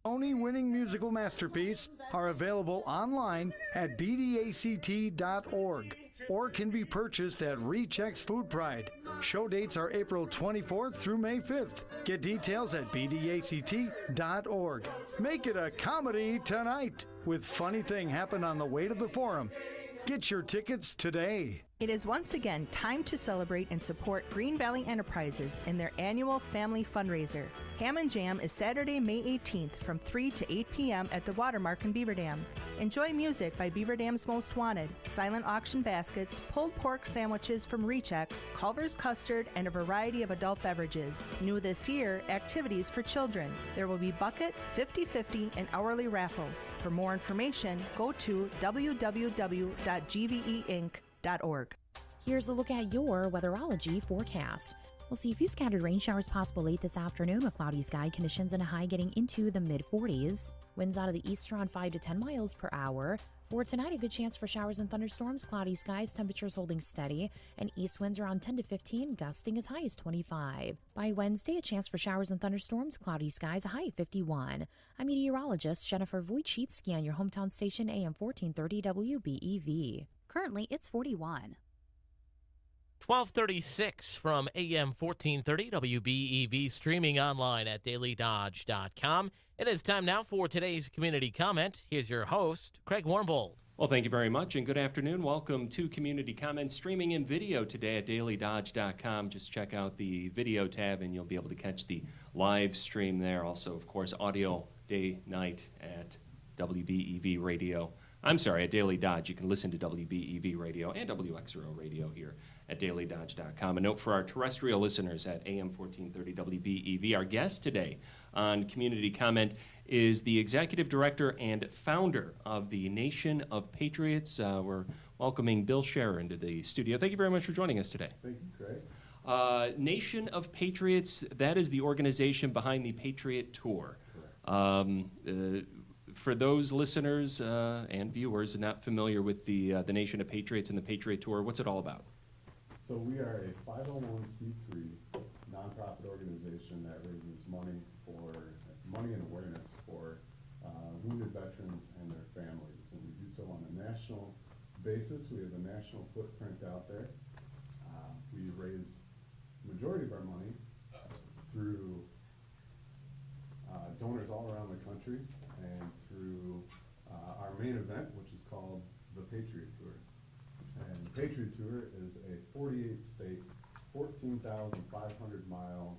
Tony-winning musical masterpiece are available online at bdact.org or can be purchased at Recheck's Food Pride. Show dates are April 24th through May 5th. Get details at bdact.org. Make it a comedy tonight with Funny Thing Happened on the Way to the Forum. Get your tickets today. It is once again time to celebrate and support Green Valley Enterprises in their annual family fundraiser. Ham and Jam is Saturday, May 18th from 3 to 8 p.m. at the Watermark in Beaver Dam. Enjoy music by Beaver Dam's Most Wanted, silent auction baskets, pulled pork sandwiches from Recheck's, Culver's custard, and a variety of adult beverages. New this year, activities for children. There will be bucket, 50-50, and hourly raffles. For more information, go to www.gveinc.org. Here's a look at your weatherology forecast. We'll see a few scattered rain showers possible late this afternoon with cloudy sky conditions and a high getting into the mid-40s. Winds out of the east around 5 to 10 miles per hour. For tonight, a good chance for showers and thunderstorms, cloudy skies, temperatures holding steady, and east winds around 10 to 15, gusting as high as 25. By Wednesday, a chance for showers and thunderstorms, cloudy skies, a high of 51. I'm meteorologist Jennifer Wojcicki on your hometown station AM 1430 WBEV. Currently, it's 41. 1236 from AM 1430 WBEV, streaming online at dailydodge.com. It is time now for today's community comment. Here's your host, Craig Warmbold. Well, thank you very much, and good afternoon. Welcome to Community Comment, streaming in video today at dailydodge.com. Just check out the video tab, and you'll be able to catch the live stream there. Also, of course, audio day, night at WBEV Radio. I'm sorry, at Daily Dodge. You can listen to WBEV Radio and WXRO Radio here at dailydodge.com. A note for our terrestrial listeners at AM 1430 WBEV. Our guest today on Community Comment is the Executive Director and founder of the Nation of Patriots. We're welcoming Bill Scherer into the studio. Thank you very much for joining us today. Thank you, Craig. Nation of Patriots, that is the organization behind the Patriot Tour. For those listeners and viewers not familiar with the Nation of Patriots and the Patriot Tour, what's it all about? So we are a 501c3 nonprofit organization that raises money and awareness for wounded veterans and their families. And we do so on a national basis. We have a national footprint out there. We raise the majority of our money through donors all around the country and through our main event, which is called the Patriot Tour. And the Patriot Tour is a 48-state, 14,500-mile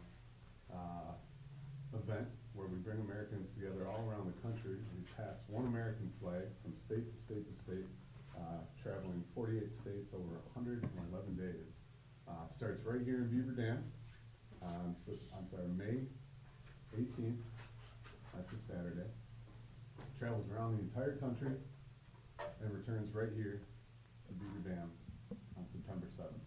event where we bring Americans together all around the country. We pass one American flag from state to state to state, traveling 48 states over 111 days. Starts right here in Beaver Dam on May 18th. That's a Saturday. Travels around the entire country and returns right here to Beaver Dam on September 7th.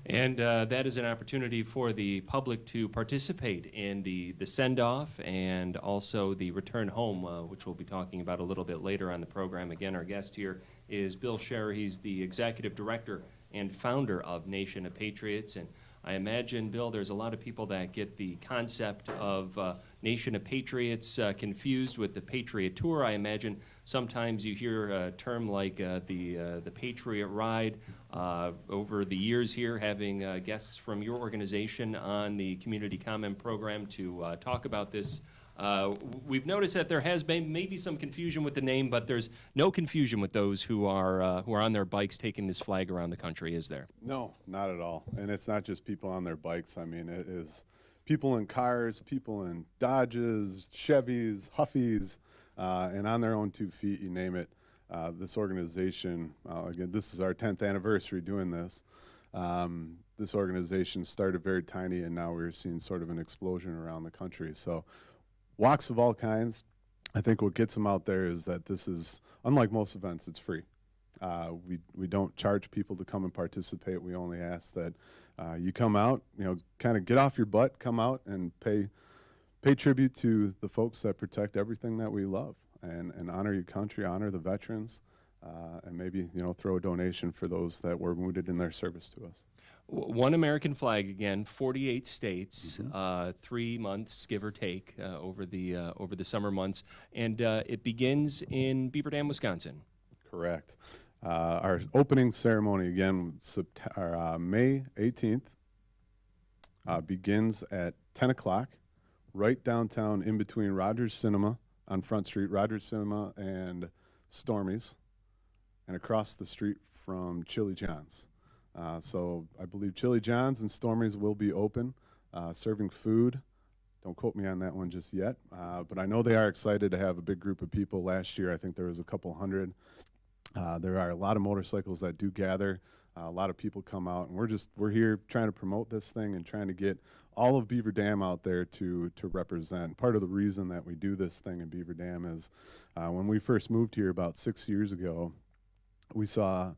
And that is an opportunity for the public to participate in the send-off and also the return home, which we'll be talking about a little bit later on the program. Again, our guest here is Bill Scherer. He's the Executive Director and founder of Nation of Patriots. And I imagine, Bill, there's a lot of people that get the concept of Nation of Patriots confused with the Patriot Tour. I imagine sometimes you hear a term like the Patriot Ride. Over the years here, having guests from your organization on the Community Comment program to talk about this, we've noticed that there has been maybe some confusion with the name, but there's no confusion with those who are on their bikes taking this flag around the country, is there? No, not at all. And it's not just people on their bikes. I mean, it is people in cars, people in Dodges, Chevys, Huffies, and on their own 2 feet, you name it. This organization, again, this is our 10th anniversary doing this. This organization started very tiny, and now we're seeing sort of an explosion around the country. So walks of all kinds. I think what gets them out there is that this is, unlike most events, it's free. We don't charge people to come and participate. We only ask that you come out, kind of get off your butt, come out and pay tribute to the folks that protect everything that we love, and honor your country, honor the veterans, and maybe throw a donation for those that were wounded in their service to us. One American flag again, 48 states, 3 months, give or take, over the summer months, and it begins in Beaver Dam, Wisconsin. Correct. Our opening ceremony again, May 18th, begins at 10 o'clock, right downtown in between Rogers Cinema on Front Street, Rogers Cinema and Stormy's, and across the street from Chili John's. So I believe Chili John's and Stormy's will be open, serving food. Don't quote me on that one just yet, but I know they are excited to have a big group of people. Last year, I think there was a couple hundred. There are a lot of motorcycles that do gather. A lot of people come out, and we're here trying to promote this thing and trying to get all of Beaver Dam out there to represent. Part of the reason that we do this thing in Beaver Dam is when we first moved here about 6 years ago, we saw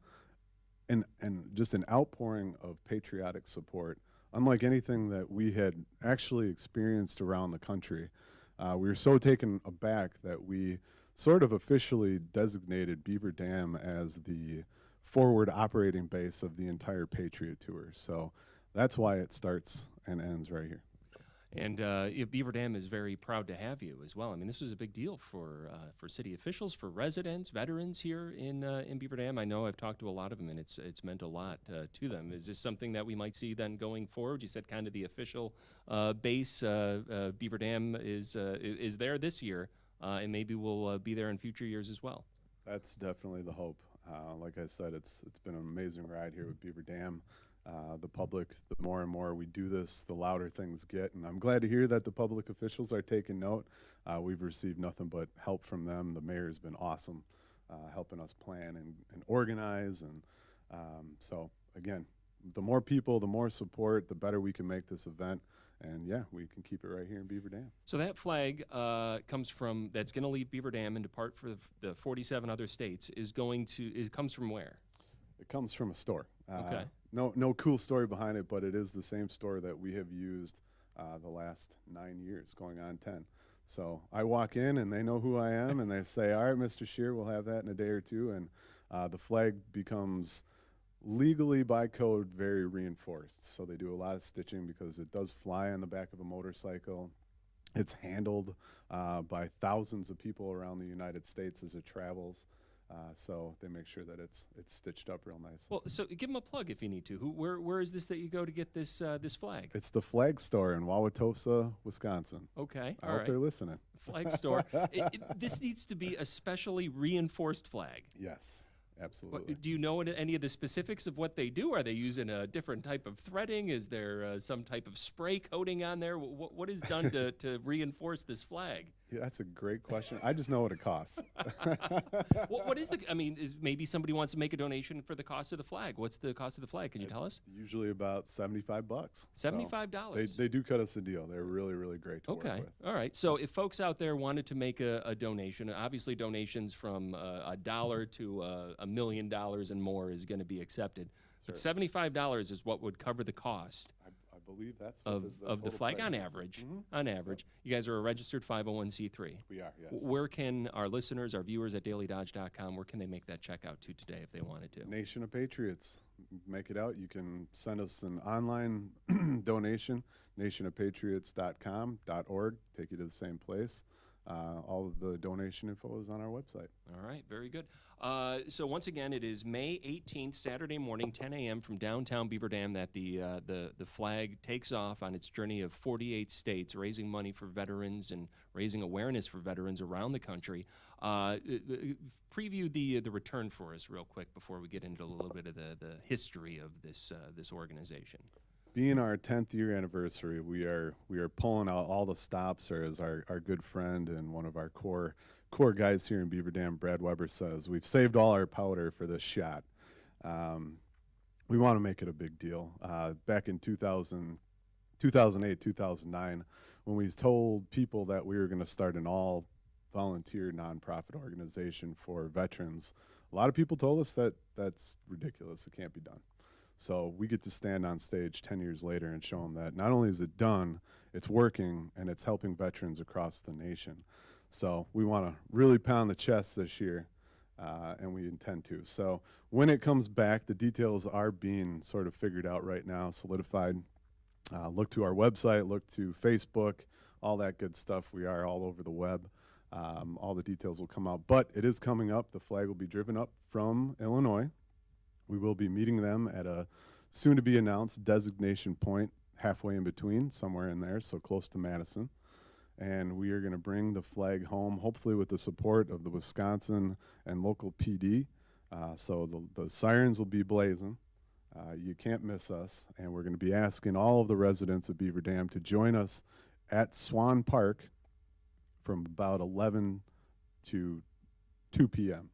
just an outpouring of patriotic support, unlike anything that we had actually experienced around the country. We were so taken aback that we sort of officially designated Beaver Dam as the forward operating base of the entire Patriot Tour. So that's why it starts and ends right here. And Beaver Dam is very proud to have you as well. I mean, this was a big deal for city officials, for residents, veterans here in Beaver Dam. I know I've talked to a lot of them, and it's meant a lot to them. Is this something that we might see then going forward? You said kind of the official base. Beaver Dam is there this year, and maybe we'll be there in future years as well. That's definitely the hope. Like I said, it's been an amazing ride here with Beaver Dam. The public, the more and more we do this, the louder things get. And I'm glad to hear that the public officials are taking note. We've received nothing but help from them. The mayor's been awesome, helping us plan and organize. And so, again, the more people, the more support, the better we can make this event. And yeah, we can keep it right here in Beaver Dam. So that flag that's going to leave Beaver Dam and depart for the 47 other states comes from where? It comes from a store. Okay. No cool story behind it, but it is the same store that we have used the last 9 years, going on 10. So I walk in and they know who I am, and they say, "All right, Mr. Shear, we'll have that in a day or two." And the flag becomes legally by code very reinforced. So they do a lot of stitching because it does fly on the back of a motorcycle. It's handled by thousands of people around the United States as it travels. So they make sure that it's stitched up real nice. Well, so give them a plug if you need to. Where is this that you go to get this flag? It's the Flag Store in Wauwatosa, Wisconsin. Okay, I hope they're listening. Flag Store. This needs to be a specially reinforced flag. Yes, absolutely. Do you know any of the specifics of what they do? Are they using a different type of threading? Is there some type of spray coating on there? What is done to reinforce this flag? Yeah, that's a great question. I just know what it costs. What is maybe somebody wants to make a donation for the cost of the flag. What's the cost of the flag? Can you tell us? Usually about $75. $75. So they do cut us a deal. They're really, really great to work with. All right. So if folks out there wanted to make a donation, obviously donations from $1 to $1 million and more is going to be accepted. Sure. But $75 is what would cover the cost. I believe that's of the flag on average. Mm-hmm. On average, you guys are a registered 501c3. We are, yes. Where can our listeners, our viewers at dailydodge.com, where can they make that check out to today if they wanted to? Nation of Patriots. Make it out. You can send us an online donation, nationofpatriots.com.org. Take you to the same place. All of the donation info is on our website. All right, very good. So once again, it is May 18th, Saturday morning, 10 a.m. from downtown Beaver Dam that the flag takes off on its journey of 48 states, raising money for veterans and raising awareness for veterans around the country. Preview the return for us real quick before we get into a little bit of the history of this organization. Being our 10th year anniversary, we are pulling out all the stops, or as our good friend and one of our core guys here in Beaver Dam, Brad Weber, says, we've saved all our powder for this shot. We want to make it a big deal. Back in 2008, 2009, when we told people that we were going to start an all-volunteer nonprofit organization for veterans, a lot of people told us that that's ridiculous. It can't be done. So we get to stand on stage 10 years later and show them that not only is it done, it's working, and it's helping veterans across the nation. So we want to really pound the chest this year and we intend to. So when it comes back, the details are being sort of figured out right now, solidified. Look to our website, look to Facebook, all that good stuff. We are all over the web. All the details will come out, but it is coming up. The flag will be driven up from Illinois. We will be meeting them at a soon-to-be-announced designation point halfway in between, somewhere in there, so close to Madison. And we are going to bring the flag home, hopefully with the support of the Wisconsin and local PD. So the sirens will be blazing. You can't miss us. And we're going to be asking all of the residents of Beaver Dam to join us at Swan Park from about 11 to 2 p.m.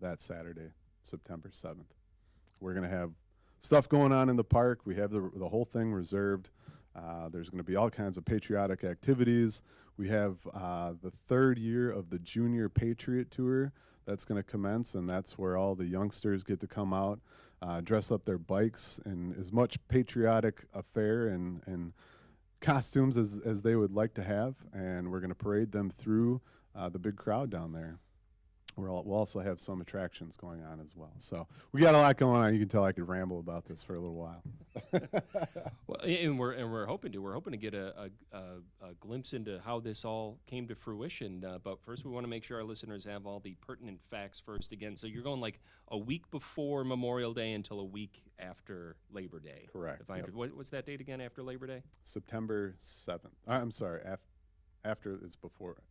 that Saturday, September 7th. We're going to have stuff going on in the park. We have the whole thing reserved. There's going to be all kinds of patriotic activities. We have the third year of the Junior Patriot Tour that's going to commence, and that's where all the youngsters get to come out, dress up their bikes in as much patriotic affair and costumes as they would like to have, and we're going to parade them through the big crowd down there. We'll also have some attractions going on as well. So we got a lot going on. You can tell I could ramble about this for a little while. Well, and we're hoping to get a glimpse into how this all came to fruition. But first, we want to make sure our listeners have all the pertinent facts first. Again, so you're going like a week before Memorial Day until a week after Labor Day. Correct. Yep. What's that date again after Labor Day? September 7th. I'm sorry. After it's before.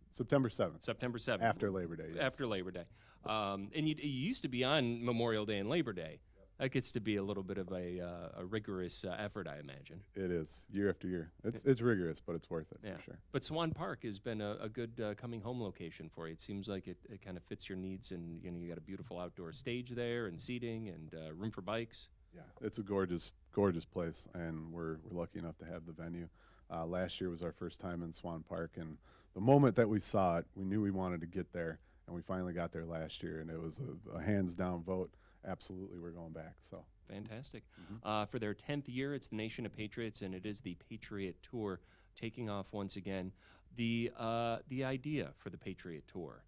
September 7th. September 7th. After Labor Day. Yes. After Labor Day. And you used to be on Memorial Day and Labor Day. That gets to be a little bit of a rigorous effort, I imagine. It is, year after year. It's rigorous, but it's worth it, for sure. But Swan Park has been a good coming home location for you. It seems like it kind of fits your needs, and you got a beautiful outdoor stage there and seating and room for bikes. Yeah, it's a gorgeous, gorgeous place, and we're lucky enough to have the venue. Last year was our first time in Swan Park, and the moment that we saw it, we knew we wanted to get there, and we finally got there last year, and it was a hands-down vote. Absolutely, we're going back. So fantastic. For their 10th year, it's the Nation of Patriots, and it is the Patriot Tour taking off once again. The idea for the Patriot Tour,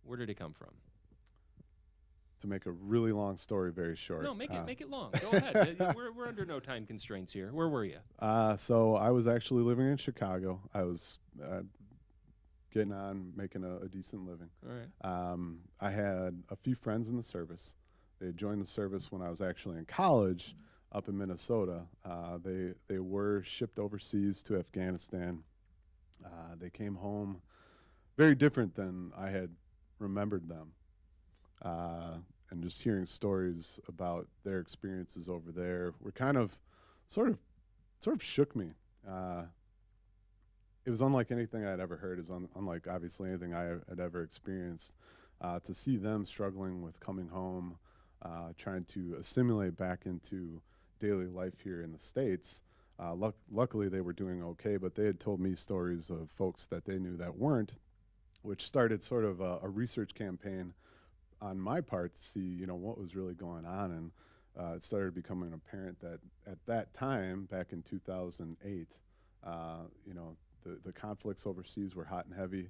where did it come from? To make a really long story very short. No, make it long. Go ahead. We're under no time constraints here. Where were you? So I was actually living in Chicago. I was getting on, making a decent living. All right. I had a few friends in the service. They had joined the service when I was actually in college up in Minnesota. They were shipped overseas to Afghanistan. They came home very different than I had remembered them. And just hearing stories about their experiences over there were kind of sort of shook me. It was unlike anything I'd ever heard. It was unlike obviously anything I had ever experienced. To see them struggling with coming home, trying to assimilate back into daily life here in the States. Luckily, they were doing okay, but they had told me stories of folks that they knew that weren't, which started sort of a research campaign on my part to see, what was really going on. And it started becoming apparent that at that time, back in 2008, the conflicts overseas were hot and heavy.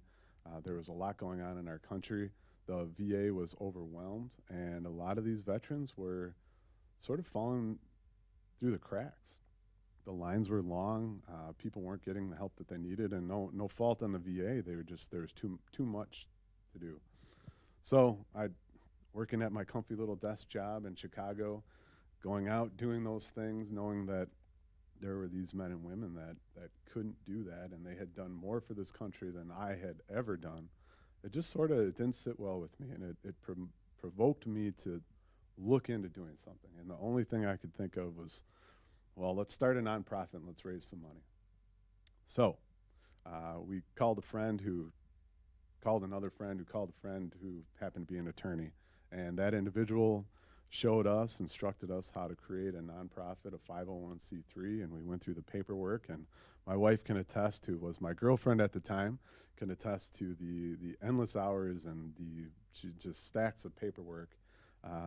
There was a lot going on in our country. The VA was overwhelmed, and a lot of these veterans were sort of falling through the cracks. The lines were long. People weren't getting the help that they needed, and no fault on the VA. There was too much to do. So I, working at my comfy little desk job in Chicago, going out doing those things, knowing that there were these men and women that couldn't do that, and they had done more for this country than I had ever done. It just it didn't sit well with me, and it provoked me to look into doing something. And the only thing I could think of was, well, let's start a nonprofit and let's raise some money. So we called a friend who called another friend who called a friend who happened to be an attorney. And that individual showed us, instructed us how to create a nonprofit, a 501c3, and we went through the paperwork. And my wife can attest to, was my girlfriend at the time, can attest to the endless hours and just stacks of paperwork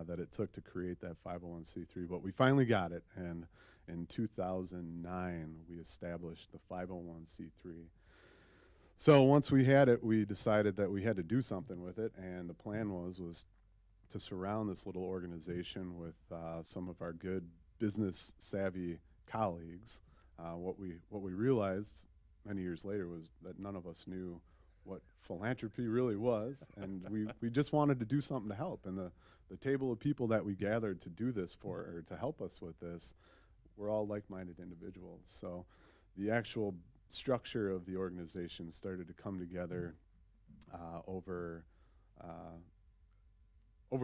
that it took to create that 501c3. But we finally got it, and in 2009, we established the 501c3. So once we had it, we decided that we had to do something with it, and the plan was to surround this little organization with some of our good business savvy colleagues. What we realized many years later was that none of us knew what philanthropy really was, and we just wanted to do something to help. And the table of people that we gathered to do this for, or to help us with this, were all like-minded individuals. So the actual structure of the organization started to come together over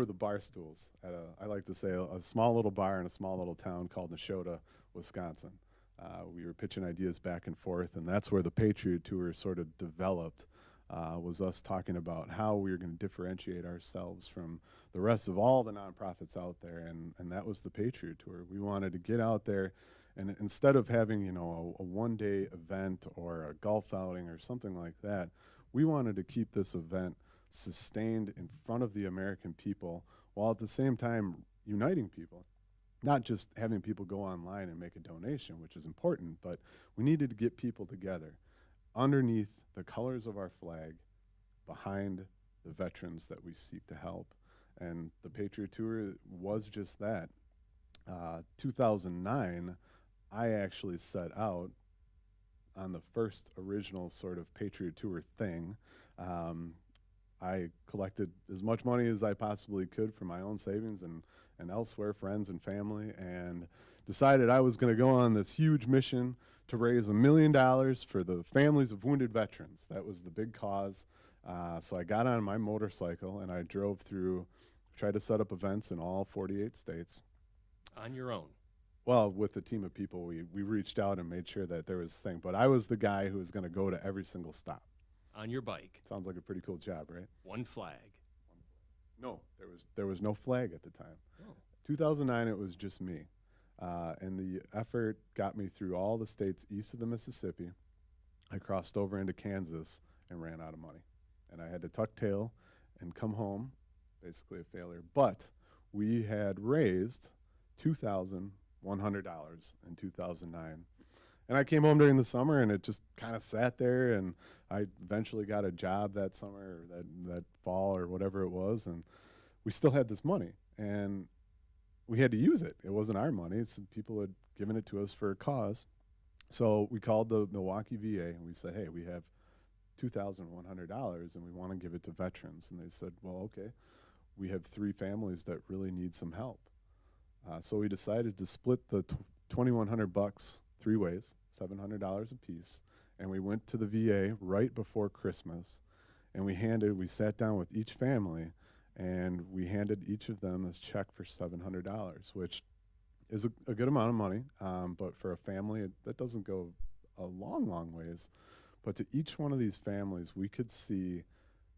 the bar stools at I like to say, a small little bar in a small little town called Neshota, Wisconsin. We were pitching ideas back and forth, and that's where the Patriot Tour sort of developed, was us talking about how we were going to differentiate ourselves from the rest of all the nonprofits out there, and that was the Patriot Tour. We wanted to get out there, and instead of having, a one-day event or a golf outing or something like that, we wanted to keep this event sustained in front of the American people, while at the same time uniting people. Not just having people go online and make a donation, which is important, but we needed to get people together underneath the colors of our flag, behind the veterans that we seek to help. And the Patriot Tour was just that. 2009, I actually set out on the first original sort of Patriot Tour thing. I collected as much money as I possibly could from my own savings and elsewhere, friends and family, and decided I was going to go on this huge mission to raise $1 million for the families of wounded veterans. That was the big cause. So I got on my motorcycle and I drove through, tried to set up events in all 48 states. On your own? Well, with a team of people, we reached out and made sure that there was a thing. But I was the guy who was going to go to every single stop. On your bike? Sounds like a pretty cool job, right? One flag? No, there was no flag at the time. Oh. 2009, it was just me. And the effort got me through all the states east of the Mississippi. I crossed over into Kansas and ran out of money. And I had to tuck tail and come home, basically a failure. But we had raised $2,100 in 2009. And I came home during the summer, and it just kind of sat there, and I eventually got a job that summer, or that fall, or whatever it was, and we still had this money. And we had to use it. It wasn't our money. People had given it to us for a cause. So we called the Milwaukee VA, and we said, hey, we have $2,100, and we want to give it to veterans. And they said, well, okay, we have 3 families that really need some help. So we decided to split the $2,100 3 ways, $700 a piece, and we went to the VA right before Christmas, and we sat down with each family, and we handed each of them this check for $700, which is a good amount of money, but for a family, that doesn't go a long, long ways. But to each one of these families, we could see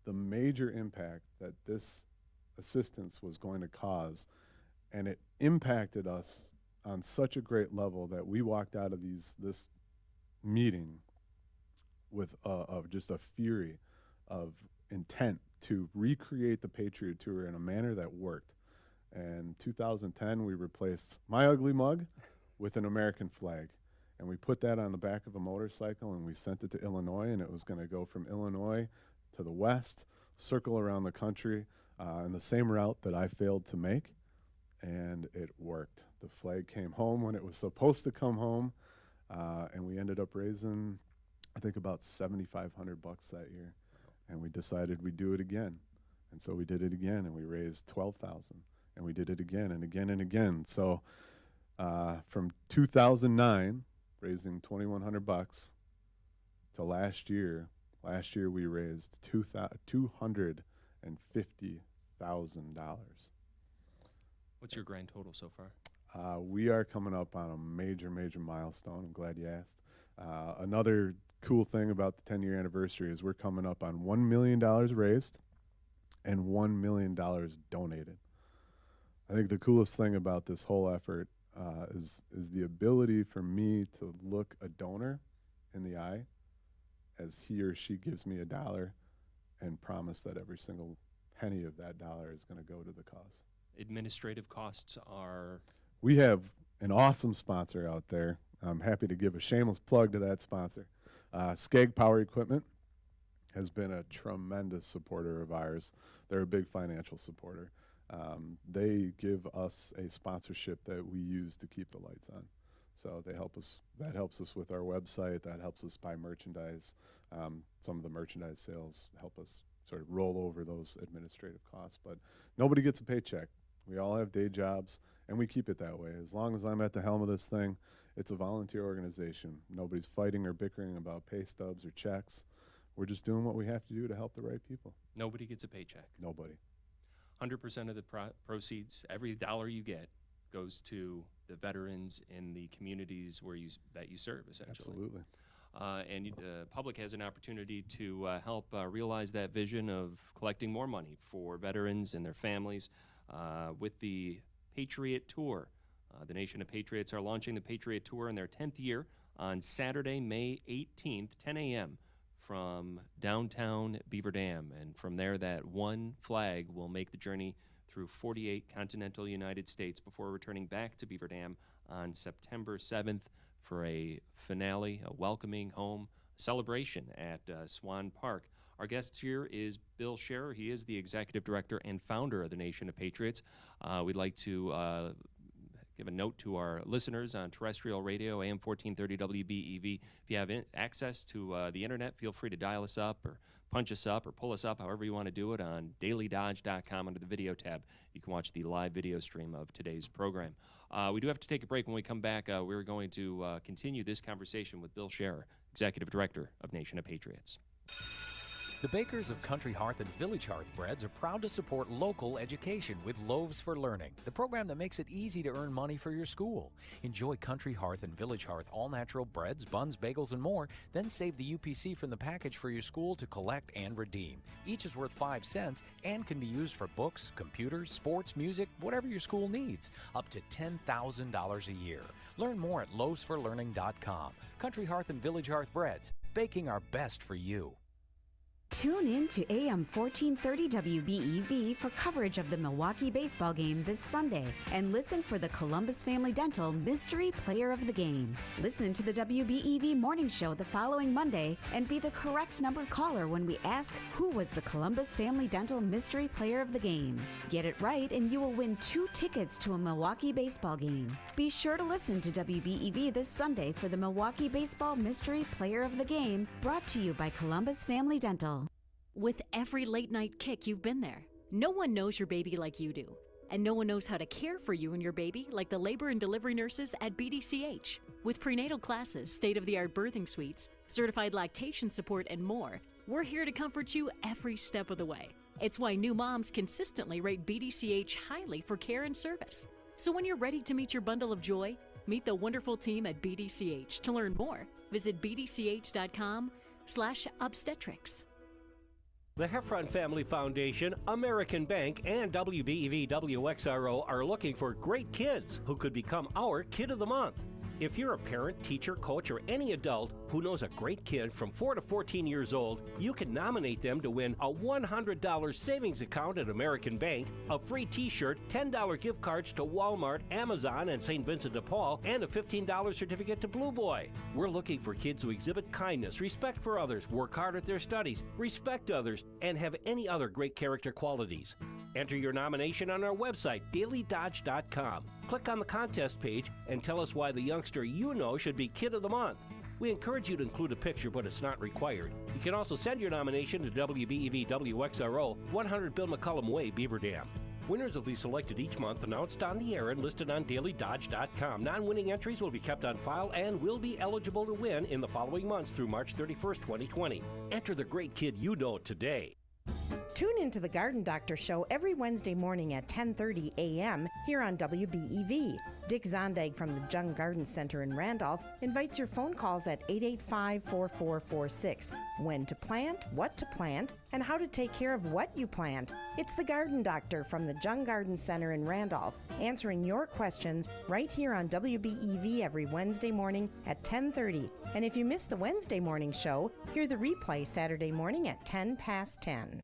the major impact that this assistance was going to cause, and it impacted us on such a great level that we walked out of this meeting with of just a fury of intent to recreate the Patriot Tour in a manner that worked. And 2010, we replaced my ugly mug with an American flag. And we put that on the back of a motorcycle, and we sent it to Illinois, and it was going to go from Illinois to the west, circle around the country, in the same route that I failed to make. And it worked. The flag came home when it was supposed to come home, and we ended up raising, I think, about $7,500 that year. And we decided we'd do it again. And so we did it again, and we raised $12,000. And we did it again and again and again. So from 2009, raising $2,100, to last year we raised $250,000. What's your grand total so far? We are coming up on a major, major milestone. I'm glad you asked. Another cool thing about the 10-year anniversary is we're coming up on $1 million raised and $1 million donated. I think the coolest thing about this whole effort is the ability for me to look a donor in the eye as he or she gives me $1 and promise that every single penny of that dollar is going to go to the cause. Administrative costs are? We have an awesome sponsor out there. I'm happy to give a shameless plug to that sponsor. Skeg Power Equipment. has been a tremendous supporter of ours. They're a big financial supporter. They give us a sponsorship that we use to keep the lights on. So they help us. That helps us with our website. That helps us buy merchandise. Some of the merchandise sales help us sort of roll over those administrative costs. But nobody gets a paycheck. We all have day jobs, and we keep it that way. As long as I'm at the helm of this thing, it's a volunteer organization. Nobody's fighting or bickering about pay stubs or checks. We're just doing what we have to do to help the right people. Nobody gets a paycheck. Nobody. 100% of the proceeds, every dollar you get, goes to the veterans in the communities that you serve, essentially. Absolutely. And the public has an opportunity to help realize that vision of collecting more money for veterans and their families with the Patriot Tour. The Nation of Patriots are launching the Patriot Tour in their 10th year on Saturday, May 18th, 10 a.m. from downtown Beaver Dam. And from there, that one flag will make the journey through 48 continental United States before returning back to Beaver Dam on September 7th for a finale, a welcoming home celebration at Swan Park. Our guest here is Bill Scherer. He is the executive director and founder of the Nation of Patriots. We'd like to give a note to our listeners on terrestrial radio, AM 1430 WBEV. If you have access to the internet, feel free to dial us up or punch us up or pull us up, however you want to do it, on dailydodge.com under the video tab. You can watch the live video stream of today's program. We do have to take a break. When we come back, we're going to continue this conversation with Bill Scherer, executive director of Nation of Patriots. The bakers of Country Hearth and Village Hearth Breads are proud to support local education with Loaves for Learning, the program that makes it easy to earn money for your school. Enjoy Country Hearth and Village Hearth all-natural breads, buns, bagels, and more. Then save the UPC from the package for your school to collect and redeem. Each is worth 5 cents and can be used for books, computers, sports, music, whatever your school needs. Up to $10,000 a year. Learn more at loavesforlearning.com. Country Hearth and Village Hearth Breads, baking our best for you. Tune in to AM 1430 WBEV for coverage of the Milwaukee baseball game this Sunday and listen for the Columbus Family Dental Mystery Player of the Game. Listen to the WBEV Morning Show the following Monday and be the correct numbered caller when we ask who was the Columbus Family Dental Mystery Player of the Game. Get it right and you will win 2 tickets to a Milwaukee baseball game. Be sure to listen to WBEV this Sunday for the Milwaukee Baseball Mystery Player of the Game, brought to you by Columbus Family Dental. With every late-night kick, you've been there. No one knows your baby like you do. And no one knows how to care for you and your baby like the labor and delivery nurses at BDCH. With prenatal classes, state-of-the-art birthing suites, certified lactation support, and more, we're here to comfort you every step of the way. It's why new moms consistently rate BDCH highly for care and service. So when you're ready to meet your bundle of joy, meet the wonderful team at BDCH. To learn more, visit bdch.com/obstetrics. The Heffron Family Foundation, American Bank, and WBEV WXRO are looking for great kids who could become our Kid of the Month. If you're a parent, teacher, coach, or any adult who knows a great kid from 4 to 14 years old, you can nominate them to win a $100 savings account at American Bank, a free t-shirt, $10 gift cards to Walmart, Amazon, and St. Vincent de Paul, and a $15 certificate to Blue Boy. We're looking for kids who exhibit kindness, respect for others, work hard at their studies, respect others, and have any other great character qualities. Enter your nomination on our website, dailydodge.com. Click on the contest page and tell us why the youngster you know should be Kid of the Month. We encourage you to include a picture, but it's not required. You can also send your nomination to WBEV WXRO, 100 Bill McCullum Way, Beaver Dam. Winners will be selected each month, announced on the air and listed on dailydodge.com. Non-winning entries will be kept on file and will be eligible to win in the following months through March 31st, 2020. Enter the great kid you know today. Tune into the Garden Doctor Show every Wednesday morning at 10:30 a.m. here on WBEV. Dick Zondag from the Jung Garden Center in Randolph invites your phone calls at 885-4446. When to plant, what to plant, and how to take care of what you plant. It's the Garden Doctor from the Jung Garden Center in Randolph, answering your questions right here on WBEV every Wednesday morning at 10:30. And if you miss the Wednesday morning show, hear the replay Saturday morning at 10 past 10.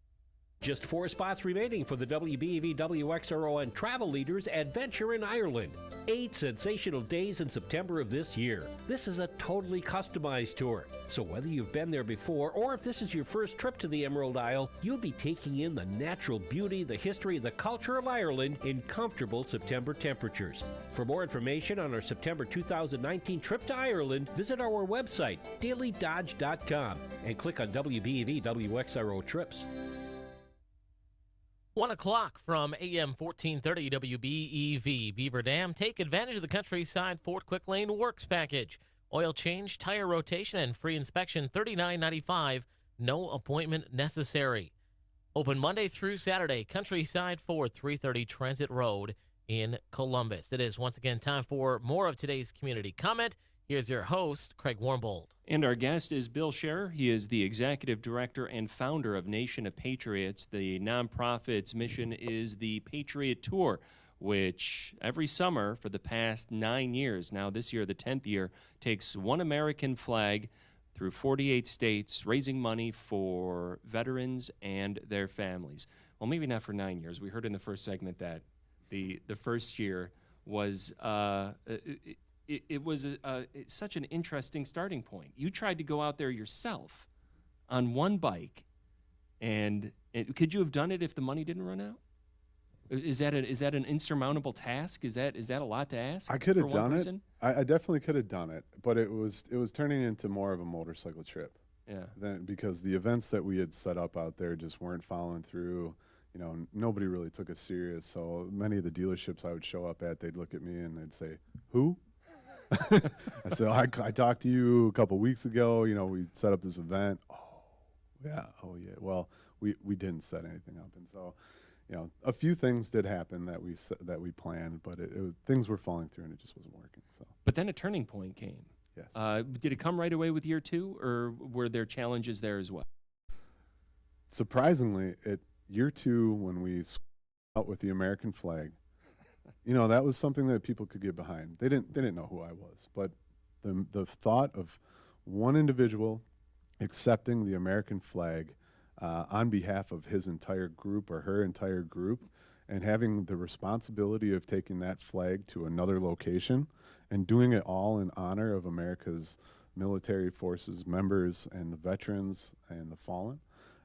Just 4 spots remaining for the WBEV WXRO and Travel Leaders Adventure in Ireland. 8 sensational days in September of this year. This is a totally customized tour. So whether you've been there before or if this is your first trip to the Emerald Isle, you'll be taking in the natural beauty, the history, the culture of Ireland in comfortable September temperatures. For more information on our September 2019 trip to Ireland, visit our website, dailydodge.com, and click on WBEV WXRO Trips. 1 o'clock from AM 1430 WBEV Beaver Dam. Take advantage of the Countryside Ford Quick Lane Works package. Oil change, tire rotation, and free inspection, $39.95. No appointment necessary. Open Monday through Saturday. Countryside Ford, 330 Transit Road in Columbus. It is once again time for more of today's community comment. Here's your host, Craig Warmbold. And our guest is Bill Scherer. He is the executive director and founder of Nation of Patriots. The nonprofit's mission is the Patriot Tour, which every summer for the past 9 years, now this year the 10th year, takes one American flag through 48 states, raising money for veterans and their families. Well, maybe not for 9 years. We heard in the first segment that the first year was it was such an interesting starting point. You tried to go out there yourself on one bike, and could you have done it if the money didn't run out? Is that an insurmountable task? Is that a lot to ask? I could have done it. Person? I definitely could have done it, but it was turning into more of a motorcycle trip. Yeah. Then because the events that we had set up out there just weren't following through. You know, nobody really took us serious. So many of the dealerships I would show up at, they'd look at me and they'd say, "Who?" I said, I talked to you a couple weeks ago. You know, we set up this event. Oh, yeah. Well, we didn't set anything up, and so, you know, a few things did happen that we planned, but it was things were falling through, and it just wasn't working. So, but then a turning point came. Yes. Did it come right away with year 2, or were there challenges there as well? Surprisingly, at year 2, when we out with the American flag. You know, that was something that people could get behind. They didn't know who I was, but the thought of one individual accepting the American flag on behalf of his entire group or her entire group, and having the responsibility of taking that flag to another location and doing it all in honor of America's military forces members and the veterans and the fallen,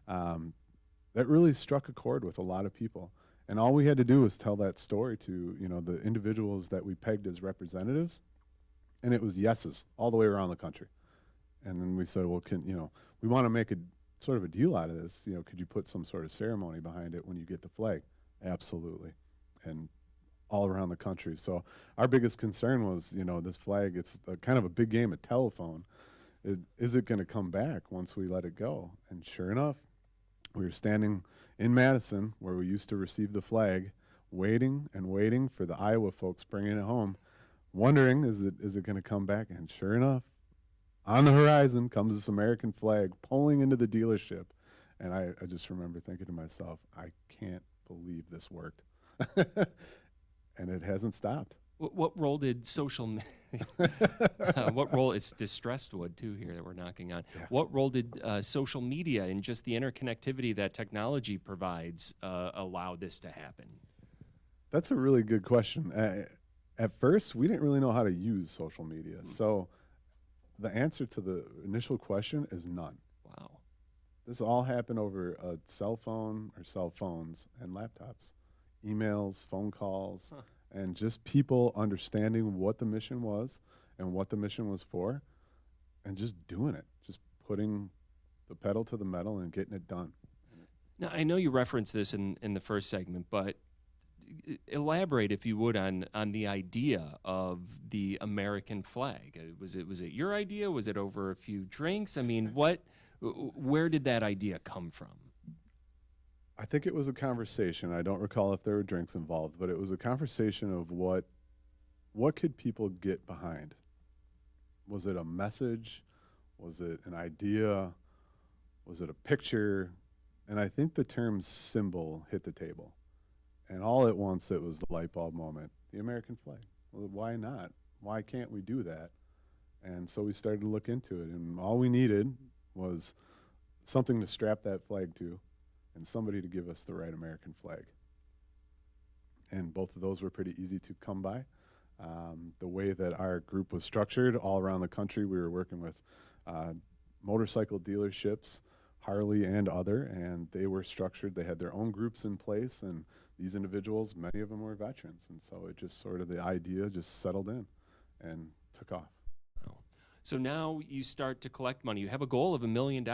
that really struck a chord with a lot of people. And all we had to do was tell that story to, you know, the individuals that we pegged as representatives, and it was yeses all the way around the country. And then we said, well, we want to make a sort of a deal out of this. You know, could you put some sort of ceremony behind it when you get the flag? Absolutely. And all around the country. So our biggest concern was, you know, this flag, it's kind of a big game of telephone. Is it going to come back once we let it go? And sure enough, we were standing in Madison, where we used to receive the flag, waiting and waiting for the Iowa folks bringing it home, wondering, is it going to come back? And sure enough, on the horizon comes this American flag pulling into the dealership. And I just remember thinking to myself, I can't believe this worked. And it hasn't stopped. What role did social media, what role, it's distressed wood too here that we're knocking on. Yeah. What role did social media and just the interconnectivity that technology provides allow this to happen? That's a really good question. At first, we didn't really know how to use social media. So the answer to the initial question is none. Wow. This all happened over a cell phone or cell phones and laptops, emails, phone calls. Huh. And just people understanding what the mission was and what the mission was for, and just doing it, just putting the pedal to the metal and getting it done. Now, I know you referenced this in the first segment, but elaborate, if you would, on the idea of the American flag. Was it your idea? Was it over a few drinks? I mean, where did that idea come from? I think it was a conversation. I don't recall if there were drinks involved, but it was a conversation of what could people get behind. Was it a message? Was it an idea? Was it a picture? And I think the term symbol hit the table. And all at once it was the light bulb moment, the American flag. Well, why not? Why can't we do that? And so we started to look into it, and all we needed was something to strap that flag to, and somebody to give us the right American flag. And both of those were pretty easy to come by. The way that our group was structured all around the country, we were working with motorcycle dealerships, Harley and other, and they were structured. They had their own groups in place, and these individuals, many of them were veterans, and so it just sort of, the idea just settled in and took off. Wow. So now you start to collect money. You have a goal of $1 million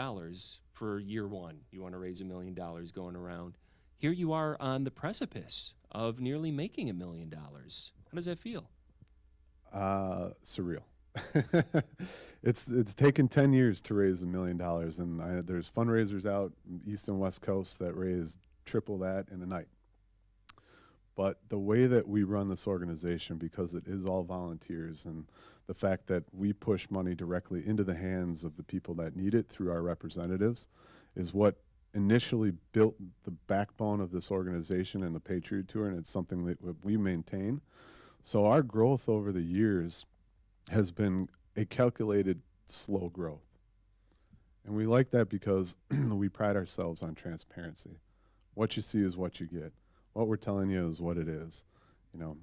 for year one. You want to raise $1 million going around. Here you are on the precipice of nearly making $1 million. How does that feel? Surreal. It's taken 10 years to raise $1 million, and there's fundraisers out East and West Coast that raise triple that in a night. But the way that we run this organization, because it is all volunteers, and the fact that we push money directly into the hands of the people that need it through our representatives, is what initially built the backbone of this organization and the Patriot Tour, and it's something that we maintain. So our growth over the years has been a calculated, slow growth. And we like that because we pride ourselves on transparency. What you see is what you get. What we're telling you is what it is. You know,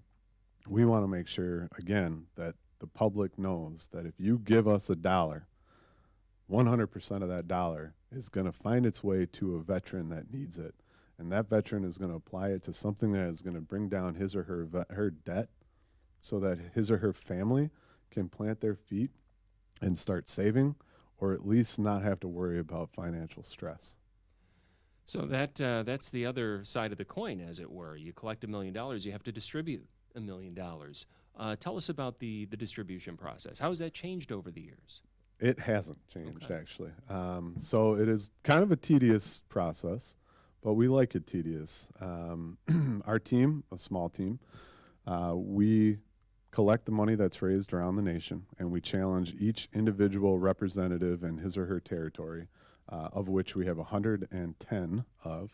we want to make sure, again, that the public knows that if you give us $1, 100% of that dollar is going to find its way to a veteran that needs it. And that veteran is going to apply it to something that is going to bring down his or her debt, so that his or her family can plant their feet and start saving, or at least not have to worry about financial stress. So that's the other side of the coin, as it were. You collect $1 million, you have to distribute $1 million. Tell us about the distribution process. How has that changed over the years? It hasn't changed, actually. So it is kind of a tedious process, but we like it tedious. Our team, a small team, we collect the money that's raised around the nation, and we challenge each individual representative in his or her territory, of which we have 110 of.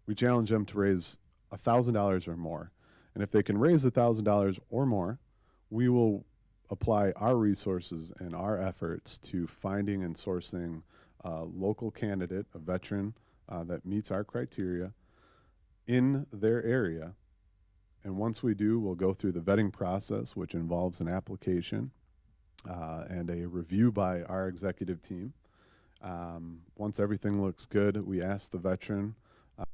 We challenge them to raise $1,000 or more. And if they can raise $1,000 or more, we will apply our resources and our efforts to finding and sourcing a local candidate, a veteran that meets our criteria in their area. And once we do, we'll go through the vetting process, which involves an application and a review by our executive team. Once everything looks good, we ask the veteran, are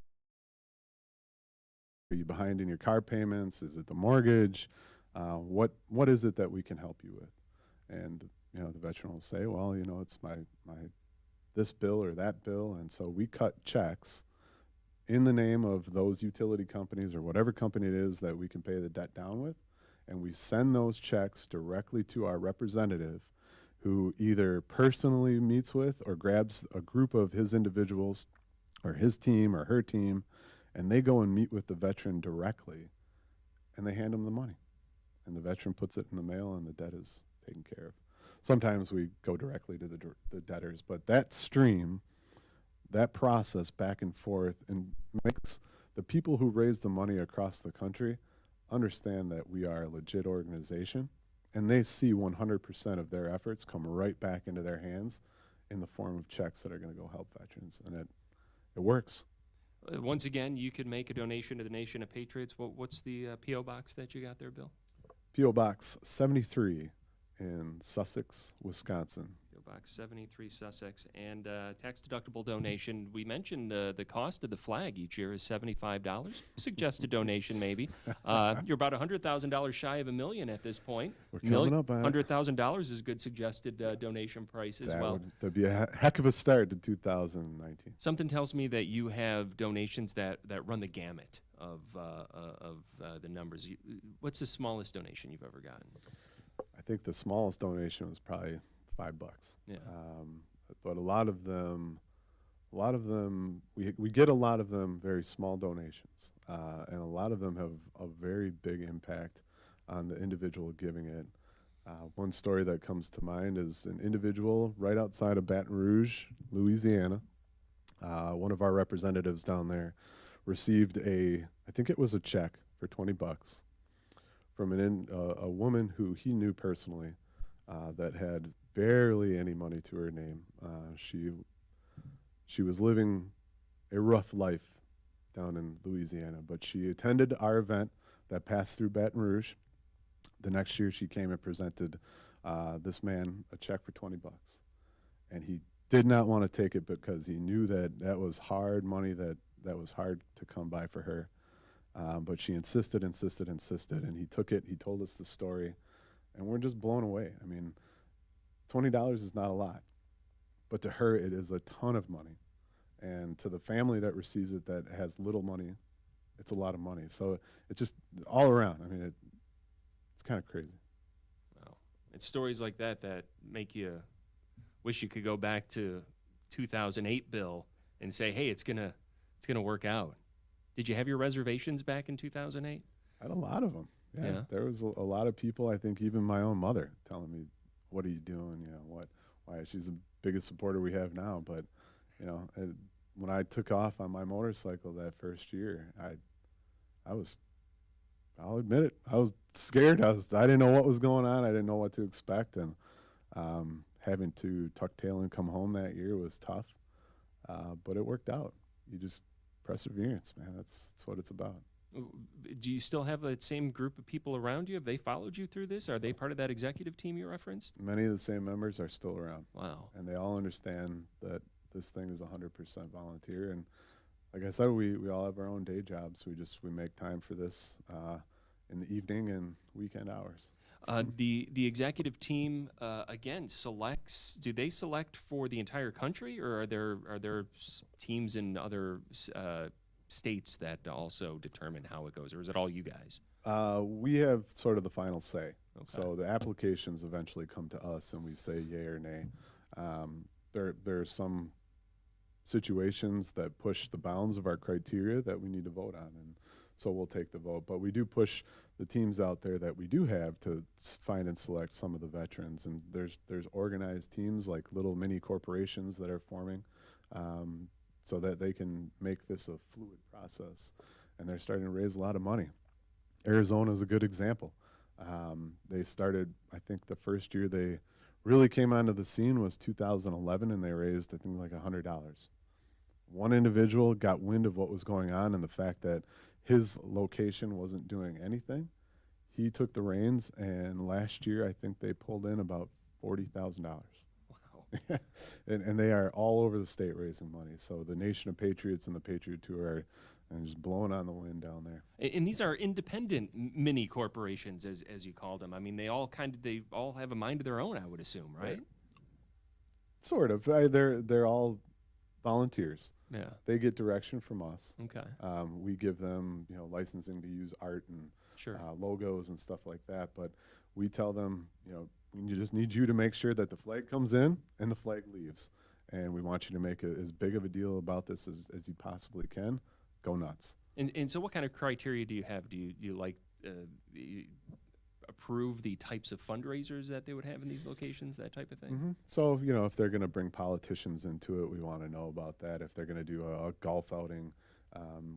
you behind in your car payments? Is it the mortgage? What is it that we can help you with? And you know, the veteran will say, well, you know, it's my this bill or that bill. And so we cut checks in the name of those utility companies or whatever company it is that we can pay the debt down with, and we send those checks directly to our representative, who either personally meets with or grabs a group of his individuals or his team or her team, and they go and meet with the veteran directly, and they hand them the money. And the veteran puts it in the mail, and the debt is taken care of. Sometimes we go directly to the debtors, but that stream, that process back and forth, and makes the people who raise the money across the country understand that we are a legit organization, and they see 100% of their efforts come right back into their hands in the form of checks that are going to go help veterans, and it works. Once again, you could make a donation to the Nation of Patriots. What's the P.O. box that you got there, Bill? P.O. Box 73 in Sussex, Wisconsin. P.O. Box 73, Sussex. And tax-deductible donation. We mentioned the cost of the flag each year is $75. Suggest a donation, maybe. You're about $100,000 shy of $1 million at this point. We're coming up on it. $100,000 is a good suggested donation price as well. That'd be a heck of a start to 2019. Something tells me that you have donations that run the gamut of the numbers. What's the smallest donation you've ever gotten? I think the smallest donation was probably $5. Yeah. But a lot of them, we get a lot of them very small donations, and a lot of them have a very big impact on the individual giving it. One story that comes to mind is an individual right outside of Baton Rouge, Louisiana. One of our representatives down there received I think it was a check for $20 from a woman who he knew personally that had barely any money to her name. She was living a rough life down in Louisiana, but she attended our event that passed through Baton Rouge. The next year, she came and presented this man a check for $20, and he did not want to take it because he knew that that was hard money, that was hard to come by for her. But she insisted, and he took it. He told us the story, and we're just blown away. I mean, $20 is not a lot, but to her, it is a ton of money. And to the family that receives it that has little money, it's a lot of money. So it's just all around. I mean, it's kind of crazy. Wow. It's stories like that that make you wish you could go back to 2008, Bill, and say, hey, it's gonna work out. Did you have your reservations back in 2008? I had a lot of them. Yeah. There was a lot of people, I think even my own mother, telling me, what are you doing? You know, why? She's the biggest supporter we have now. But, you know, when I took off on my motorcycle that first year, I'll admit it, I was scared. I didn't know what was going on. I didn't know what to expect. And having to tuck tail and come home that year was tough. But it worked out. You just perseverance, man. That's what it's about. Do you still have that same group of people around you? Have they followed you through this? Are they part of that executive team you referenced? Many of the same members are still around. Wow. And they all understand that this thing is 100% volunteer. And like I said, we all have our own day jobs. We make time for this in the evening and weekend hours. The executive team again selects. Do they select for the entire country, or are there teams in other states that also determine how it goes, or is it all you guys? We have sort of the final say. Okay. So the applications eventually come to us, and we say yay or nay. There are some situations that push the bounds of our criteria that we need to vote on, and so we'll take the vote. But we do push the teams out there that we do have to find and select some of the veterans, and there's organized teams like little mini corporations that are forming, so that they can make this a fluid process, and they're starting to raise a lot of money. Arizona is a good example. They started, I think the first year they really came onto the scene was 2011, and they raised, I think, like $100. One individual got wind of what was going on and the fact that his location wasn't doing anything. He took the reins, and last year I think they pulled in about $40,000. Wow. and they are all over the state raising money. So the Nation of Patriots and the Patriot Tour are just blowing on the wind down there. And these are independent mini corporations, as you called them. I mean, they all have a mind of their own, I would assume, right? Sort of. They're all volunteers. Yeah. They get direction from us. Okay. We give them, licensing to use art and Sure. logos and stuff like that. But we tell them, we just need you to make sure that the flag comes in and the flag leaves. And we want you to make as big of a deal about this as you possibly can. Go nuts. And so what kind of criteria do you have? Do you like you approve the types of fundraisers that they would have in these locations, that type of thing? Mm-hmm. So, if they're going to bring politicians into it, we want to know about that. If they're going to do a golf outing,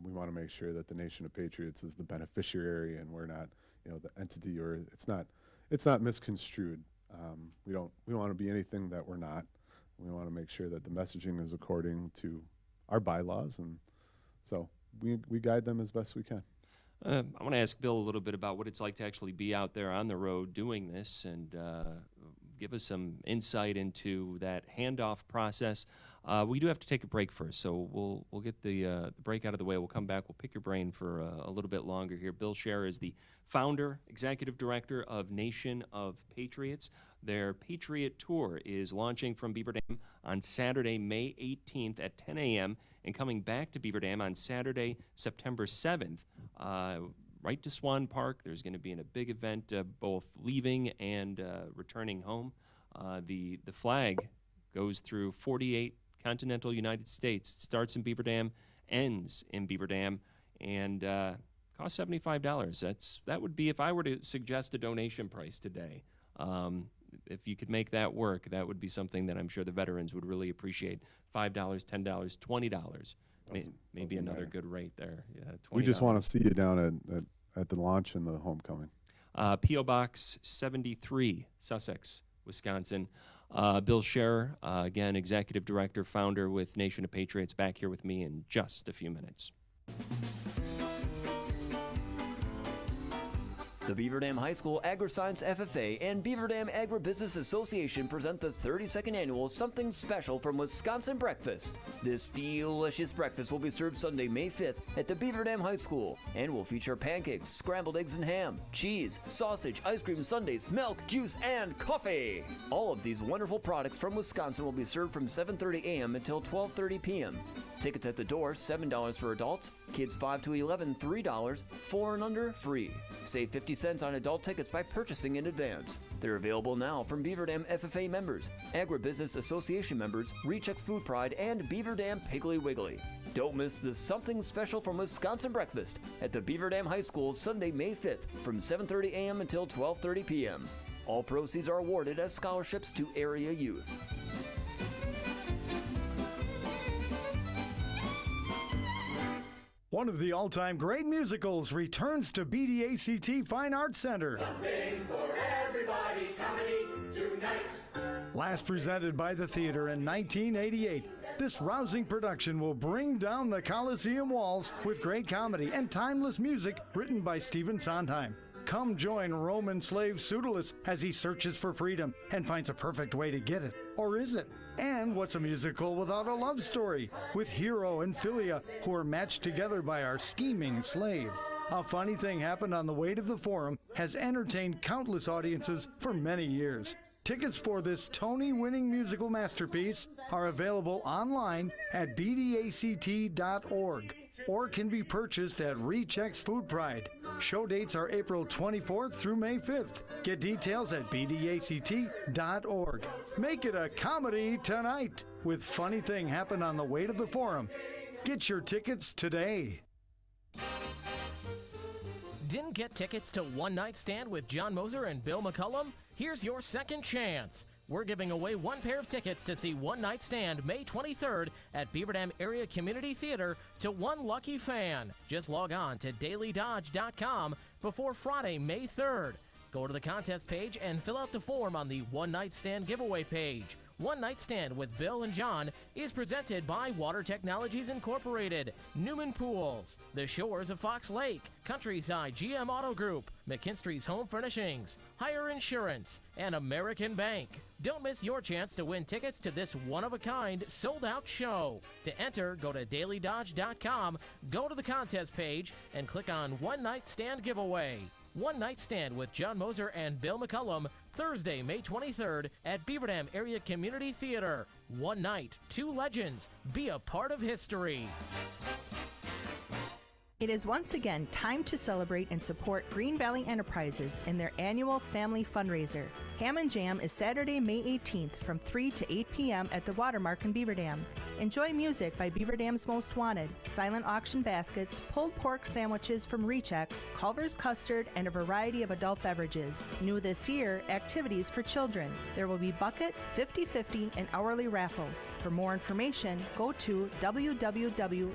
we want to make sure that the Nation of Patriots is the beneficiary and we're not, the entity, or it's not misconstrued. We want to be anything that we're not. We want to make sure that the messaging is according to our bylaws, and so we guide them as best we can. I want to ask Bill a little bit about what it's like to actually be out there on the road doing this, and give us some insight into that handoff process. We do have to take a break first, so we'll get the break out of the way. We'll come back. We'll pick your brain for a little bit longer here. Bill Scherer is the founder, executive director of Nation of Patriots. Their Patriot Tour is launching from Beaver Dam on Saturday, May 18th at 10 a.m. and coming back to Beaver Dam on Saturday, September 7th, right to Swan Park. There's going to be a big event, both leaving and returning home. The flag goes through 48 continental United States. It starts in Beaver Dam, ends in Beaver Dam, and costs $75. That would be, if I were to suggest a donation price today. If you could make that work, that would be something that I'm sure the veterans would really appreciate. $5, $10, $20. Maybe another good rate there. Yeah, $20. We just want to see you down at the launch and the homecoming. P.O. Box 73, Sussex, Wisconsin. Bill Scherer, again, Executive Director, Founder with Nation of Patriots, back here with me in just a few minutes. The Beaver Dam High School Agri-Science FFA and Beaver Dam Agribusiness Association present the 32nd annual Something Special from Wisconsin Breakfast. This delicious breakfast will be served Sunday, May 5th at the Beaver Dam High School and will feature pancakes, scrambled eggs and ham, cheese, sausage, ice cream sundaes, milk, juice, and coffee. All of these wonderful products from Wisconsin will be served from 7:30 a.m. until 12:30 p.m. Tickets at the door, $7 for adults, kids 5 to 11, $3, 4 and under, free. Save 50 cents on adult tickets by purchasing in advance. They're available now from Beaver Dam FFA members, Agribusiness Association members, Rechex Food Pride, and Beaver Dam Piggly Wiggly. Don't miss the Something Special from Wisconsin Breakfast at the Beaver Dam High School Sunday, May 5th from 7:30 a.m. until 12:30 p.m. All proceeds are awarded as scholarships to area youth. One of the all-time great musicals returns to BDACT Fine Arts Center. Something for everybody comedy tonight. Last presented by the theater in 1988, this rousing production will bring down the Coliseum walls with great comedy and timeless music written by Stephen Sondheim. Come join Roman slave Pseudolus as he searches for freedom and finds a perfect way to get it. Or is it? And what's a musical without a love story? With Hero and Philia, who are matched together by our scheming slave. A Funny Thing Happened on the Way to the Forum has entertained countless audiences for many years. Tickets for this Tony-winning musical masterpiece are available online at bdact.org or can be purchased at Rechex Food Pride. Show dates are April 24th through May 5th. Get details at bdact.org. Make it a comedy tonight with Funny Thing Happened on the Way to the Forum. Get your tickets today. Didn't get tickets to One Night Stand with John Moser and Bill McCullum? Here's your second chance. We're giving away one pair of tickets to see One Night Stand May 23rd at Beaver Dam Area Community Theater to one lucky fan. Just log on to dailydodge.com before Friday, May 3rd. Go to the contest page and fill out the form on the One Night Stand giveaway page. One Night Stand with Bill and John is presented by Water Technologies Incorporated, Newman Pools, The Shores of Fox Lake, Countryside GM Auto Group, McKinstry's Home Furnishings, Hire Insurance, and American Bank. Don't miss your chance to win tickets to this one-of-a-kind, sold-out show. To enter, go to dailydodge.com, go to the contest page, and click on One Night Stand Giveaway. One Night Stand with John Moser and Bill McCullum, Thursday, May 23rd at Beaver Dam Area Community Theater. One night, two legends. Be a part of history. It is once again time to celebrate and support Green Valley Enterprises in their annual family fundraiser. Ham and Jam is Saturday, May 18th from 3 to 8 p.m. at the Watermark in Beaver Dam. Enjoy music by Beaver Dam's Most Wanted, silent auction baskets, pulled pork sandwiches from Rechex, Culver's custard, and a variety of adult beverages. New this year, activities for children. There will be bucket, 50/50, and hourly raffles. For more information, go to www.gveinc.org.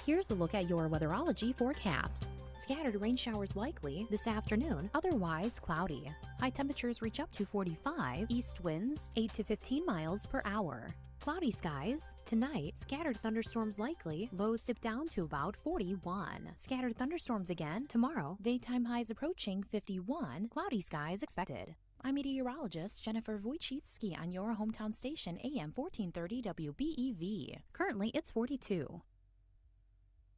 Here's a look at your weatherology forecast. Scattered rain showers likely this afternoon, otherwise cloudy. High temperatures reach up to 45, east winds 8 to 15 miles per hour. Cloudy skies. Tonight, scattered thunderstorms likely, lows dip down to about 41. Scattered thunderstorms again tomorrow, daytime highs approaching 51, cloudy skies expected. I'm meteorologist Jennifer Wojcicki on your hometown station AM 1430 WBEV. Currently, it's 42.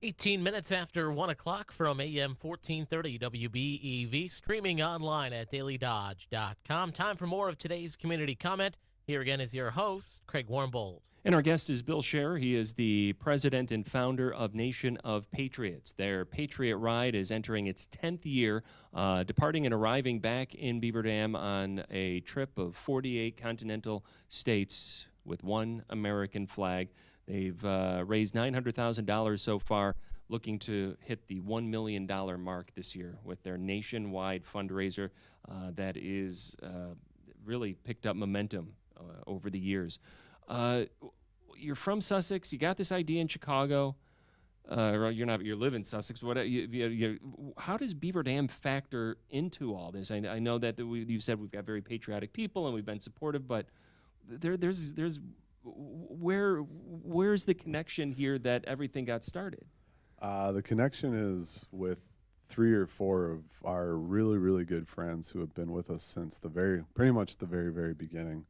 18 minutes after 1 o'clock from AM 1430 WBEV, streaming online at dailydodge.com. Time for more of today's community comment. Here again is your host, Craig Warmbold. And our guest is Bill Scherer. He is the president and founder of Nation of Patriots. Their Patriot Ride is entering its 10th year, departing and arriving back in Beaver Dam on a trip of 48 continental states with one American flag. They've raised $900,000 so far, looking to hit the $1 million mark this year with their nationwide fundraiser that is really picked up momentum over the years. You're from Sussex. You got this idea in Chicago. you live in Sussex. How does Beaver Dam factor into all this? I know that you said we've got very patriotic people and we've been supportive, but there's where's the connection here that everything got started? The connection is with 3 or 4 of our really, really good friends who have been with us since pretty much the very, very beginning.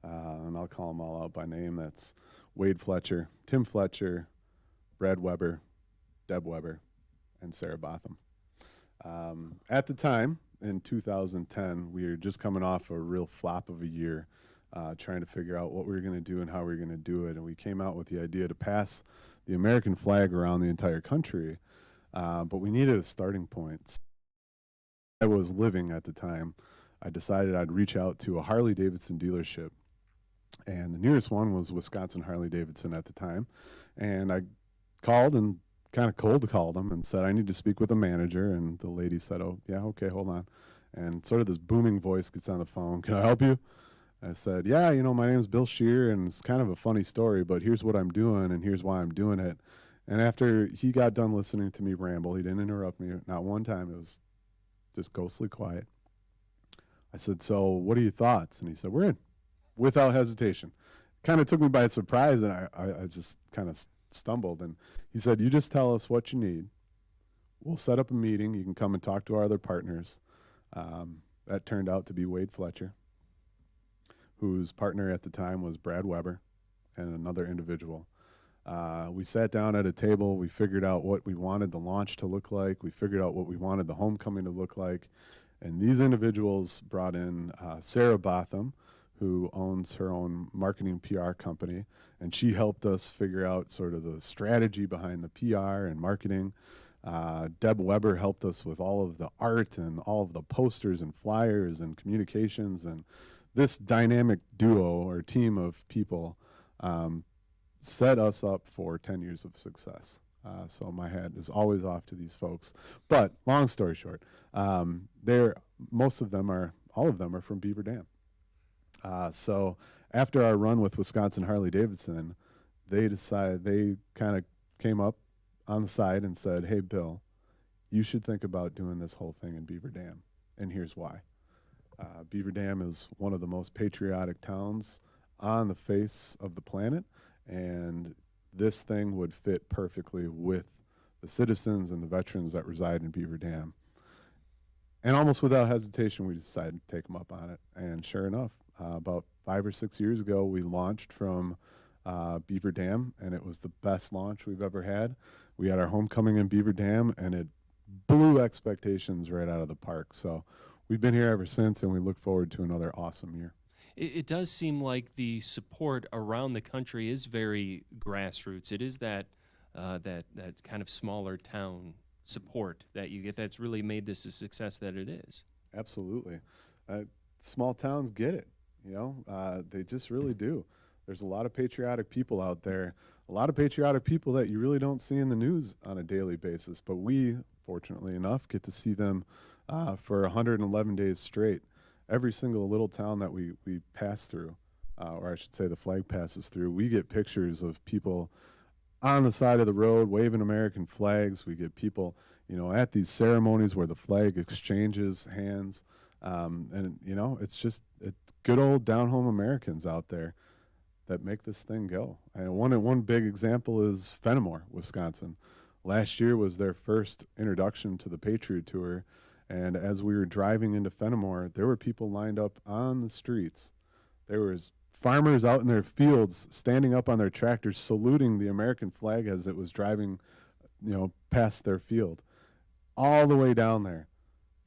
And I'll call them all out by name. That's Wade Fletcher, Tim Fletcher, Brad Weber, Deb Weber, and Sarah Botham. At the time, in 2010, we were just coming off a real flop of a year, trying to figure out what we were going to do and how we were going to do it. And we came out with the idea to pass the American flag around the entire country, but we needed a starting point. I was living at the time. I decided I'd reach out to a Harley-Davidson dealership, and the nearest one was Wisconsin Harley-Davidson at the time. And I called and kind of cold called them and said, I need to speak with a manager. And the lady said, oh, yeah, okay, hold on. And sort of this booming voice gets on the phone. Can I help you? I said, yeah, my name's Bill Shear, and it's kind of a funny story, but here's what I'm doing, and here's why I'm doing it. And after he got done listening to me ramble, he didn't interrupt me, not one time. It was just ghostly quiet. I said, so what are your thoughts? And he said, we're in, without hesitation. Kind of took me by surprise, and I just kind of stumbled. And he said, you just tell us what you need. We'll set up a meeting. You can come and talk to our other partners. That turned out to be Wade Fletcher, whose partner at the time was Brad Weber and another individual. We sat down at a table. We figured out what we wanted the launch to look like. We figured out what we wanted the homecoming to look like. And these individuals brought in Sarah Botham, who owns her own marketing PR company, and she helped us figure out sort of the strategy behind the PR and marketing. Deb Weber helped us with all of the art and all of the posters and flyers and communications, and this dynamic duo or team of people set us up for 10 years of success. So my hat is always off to these folks. But long story short, all of them are from Beaver Dam. So after our run with Wisconsin Harley-Davidson, they kind of came up on the side and said, hey, Bill, you should think about doing this whole thing in Beaver Dam. And here's why. Beaver Dam is one of the most patriotic towns on the face of the planet, and this thing would fit perfectly with the citizens and the veterans that reside in Beaver Dam. And almost without hesitation, we decided to take them up on it. And sure enough, about 5 or 6 years ago, we launched from Beaver Dam, and it was the best launch we've ever had. We had our homecoming in Beaver Dam, and it blew expectations right out of the park. So we've been here ever since, and we look forward to another awesome year. It does seem like the support around the country is very grassroots. It is that kind of smaller town support that you get that's really made this a success that it is. Absolutely. Small towns get it. They just really do. There's a lot of patriotic people out there, a lot of patriotic people that you really don't see in the news on a daily basis, but we, fortunately enough, get to see them for 111 days straight. Every single little town that we pass through, or I should say the flag passes through, we get pictures of people on the side of the road waving American flags. We get people, at these ceremonies where the flag exchanges hands. And it's good old down-home Americans out there that make this thing go. And one big example is Fenimore, Wisconsin. Last year was their first introduction to the Patriot Tour. And as we were driving into Fenimore, there were people lined up on the streets. There was farmers out in their fields standing up on their tractors saluting the American flag as it was driving, past their field. All the way down there,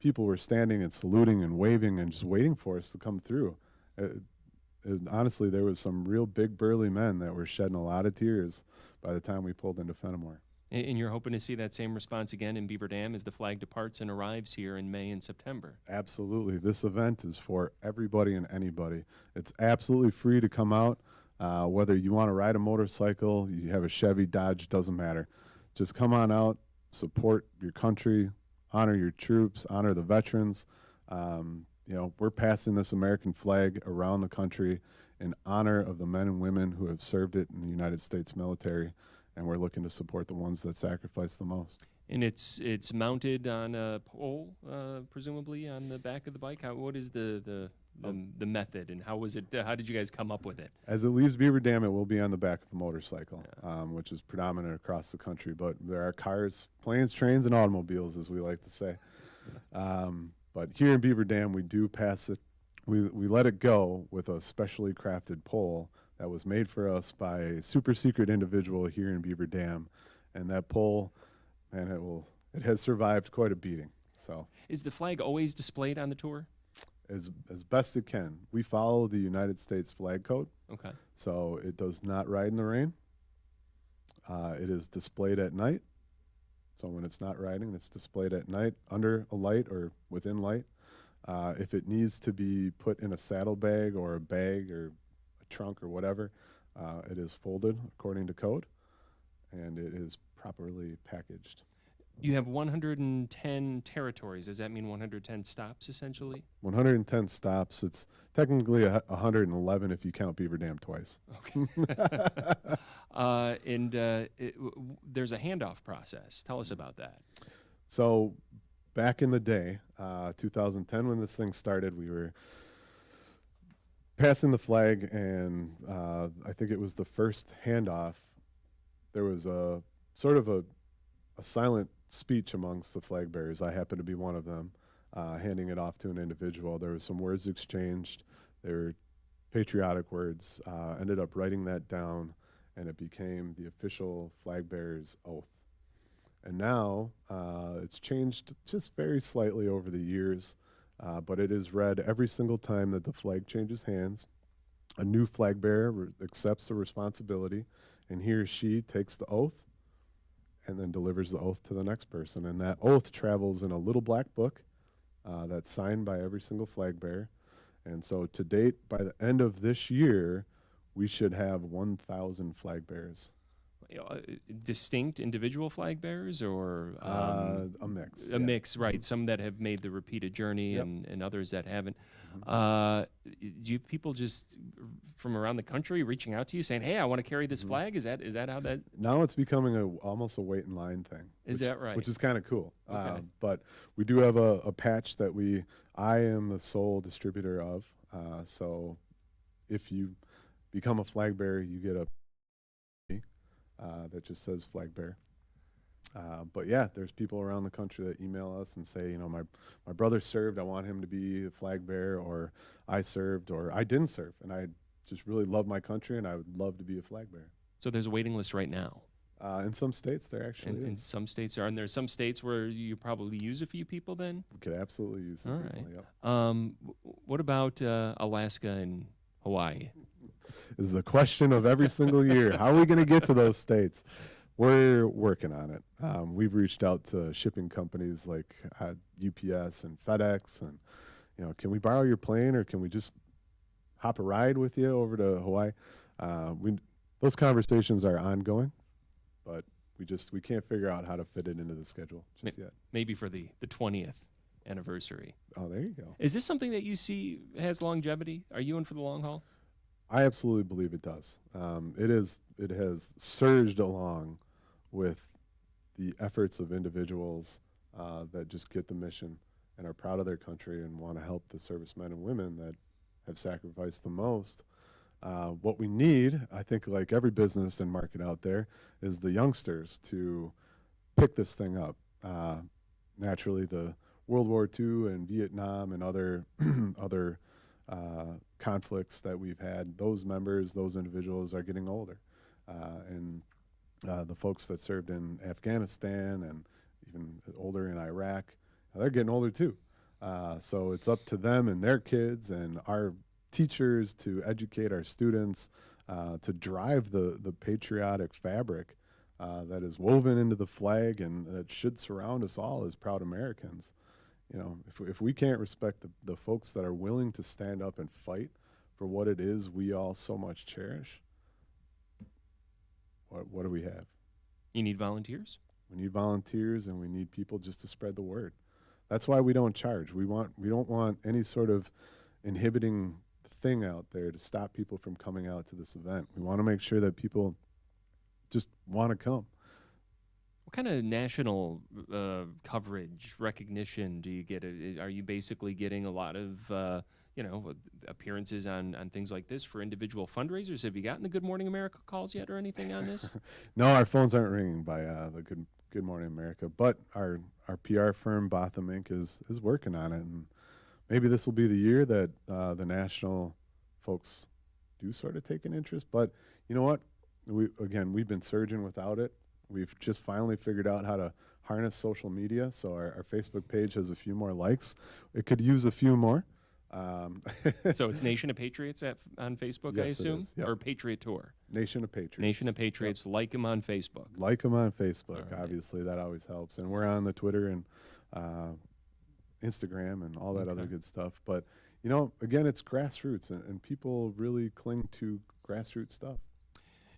people were standing and saluting and waving and just waiting for us to come through. Honestly, there was some real big burly men that were shedding a lot of tears by the time we pulled into Fenimore. And you're hoping to see that same response again in Beaver Dam as the flag departs and arrives here in May and September. Absolutely. This event is for everybody and anybody. It's absolutely free to come out. Whether you want to ride a motorcycle, you have a Chevy, Dodge, doesn't matter. Just come on out, support your country, honor your troops, honor the veterans. We're passing this American flag around the country in honor of the men and women who have served it in the United States military. and we're looking to support the ones that sacrifice the most. And it's mounted on a pole, presumably on the back of the bike. What is the method, and how was it? How did you guys come up with it? As it leaves Beaver Dam, it will be on the back of a motorcycle, which is predominant across the country. But there are cars, planes, trains, and automobiles, as we like to say. But here in Beaver Dam, we do pass it. We let it go with a specially crafted pole that was made for us by a super secret individual here in Beaver Dam, and that pole, man, it has survived quite a beating. So, is the flag always displayed on the tour? As best it can. We follow the United States flag code. Okay. So it does not ride in the rain. It is displayed at night. So when it's not riding, it's displayed at night under a light or within light. If it needs to be put in a saddlebag or a bag or a trunk or whatever, it is folded according to code, and it is properly packaged. You have 110 territories. Does that mean 110 stops, essentially? 110 stops. It's technically 111 if you count Beaver Dam twice. Okay. There's a handoff process. Tell us about that. So back in the day, 2010, when this thing started, we were passing the flag, and I think it was the first handoff. There was a sort of a silent speech amongst the flag bearers. I happened to be one of them, handing it off to an individual. There was some words exchanged. There were patriotic words. Ended up writing that down, and it became the official flag bearer's oath. And now it's changed just very slightly over the years, but it is read every single time that the flag changes hands. A new flag bearer accepts the responsibility, and he or she takes the oath and then delivers the oath to the next person. And that oath travels in a little black book that's signed by every single flag bearer. And so to date, by the end of this year, we should have 1,000 flag bearers. Distinct individual flag bearers, or a mix? A mix, right. Some that have made the repeated journey, Yep. and others that haven't. Do you people just from around the country reaching out to you saying, "Hey, I want to carry this flag"? Is that how that? Now it's becoming almost a wait in line thing. Is that right? Which is kind of cool. Okay. But we do have a patch that I am the sole distributor of. So if you become a flag bearer, you get a that just says flag bearer. But yeah, there's people around the country that email us and say, my brother served, I want him to be a flag bearer, or I served, or I didn't serve, and I just really love my country, and I would love to be a flag bearer. So there's a waiting list right now. In some states, there actually is. In some states are, and there's some states where you probably use a few people then? We could absolutely use some All people, right. yep. What about Alaska and Hawaii? Is the question of every single year. How are we going to get to those states? We're working on it. We've reached out to shipping companies like UPS and FedEx, and can we borrow your plane, or can we just hop a ride with you over to Hawaii? Those conversations are ongoing, but we can't figure out how to fit it into the schedule just yet. Maybe for the 20th anniversary. Oh, there you go. Is this something that you see has longevity? Are you in for the long haul? I absolutely believe it does. It has surged along with the efforts of individuals that just get the mission and are proud of their country and want to help the servicemen and women that have sacrificed the most. What we need, I think, like every business and market out there, is the youngsters to pick this thing up. Naturally, the World War II and Vietnam and other conflicts that we've had, those individuals are getting older. And the folks that served in Afghanistan and even older in Iraq, they're getting older too. So it's up to them and their kids and our teachers to educate our students, to drive the patriotic fabric that is woven into the flag and that should surround us all as proud Americans. If we can't respect the folks that are willing to stand up and fight for what it is we all so much cherish, what do we have? You need volunteers? We need volunteers, and we need people just to spread the word. That's why we don't charge. We don't want any sort of inhibiting thing out there to stop people from coming out to this event. We want to make sure that people just want to come. What kind of national coverage, recognition do you get? Are you basically getting a lot of appearances on things like this for individual fundraisers? Have you gotten the Good Morning America calls yet or anything on this? No, our phones aren't ringing by the Good Morning America, but our PR firm Botham Inc. is working on it, and maybe this will be the year that the national folks do sort of take an interest. But you know what? We've been surging without it. We've just finally figured out how to harness social media, so our Facebook page has a few more likes. It could use a few more. So it's Nation of Patriots on Facebook, yes, I assume? Yep. Or Patriot Tour? Nation of Patriots. Nation of Patriots. Yep. Like them on Facebook. Like them on Facebook. Right. Obviously, that always helps. And we're on the Twitter and Instagram and all that other good stuff. But, again, it's grassroots, and people really cling to grassroots stuff.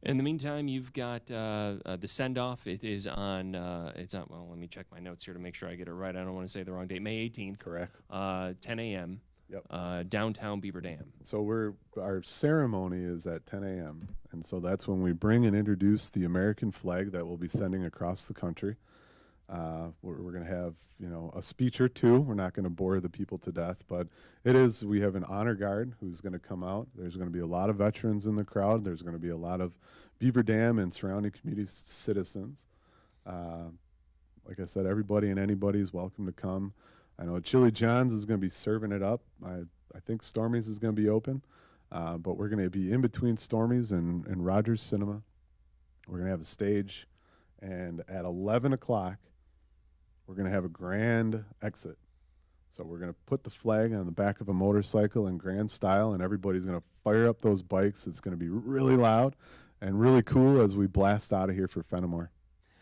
In the meantime, you've got the send-off. It is on, well, let me check my notes here to make sure I get it right. I don't want to say the wrong date. May 18th. Correct. 10 a.m. Yep. Downtown Beaver Dam. So our ceremony is at 10 a.m., and so that's when we bring and introduce the American flag that we'll be sending across the country. We're going to have, a speech or two. We're not going to bore the people to death, but we have an honor guard who's going to come out. There's going to be a lot of veterans in the crowd. There's going to be a lot of Beaver Dam and surrounding community citizens. Like I said, everybody and anybody is welcome to come. I know Chili John's is going to be serving it up. I think Stormy's is going to be open, but we're going to be in between Stormy's and Rogers Cinema. We're going to have a stage, and at 11 o'clock, we're going to have a grand exit. So we're going to put the flag on the back of a motorcycle in grand style, and everybody's going to fire up those bikes. It's going to be really loud and really cool as we blast out of here for Fenimore.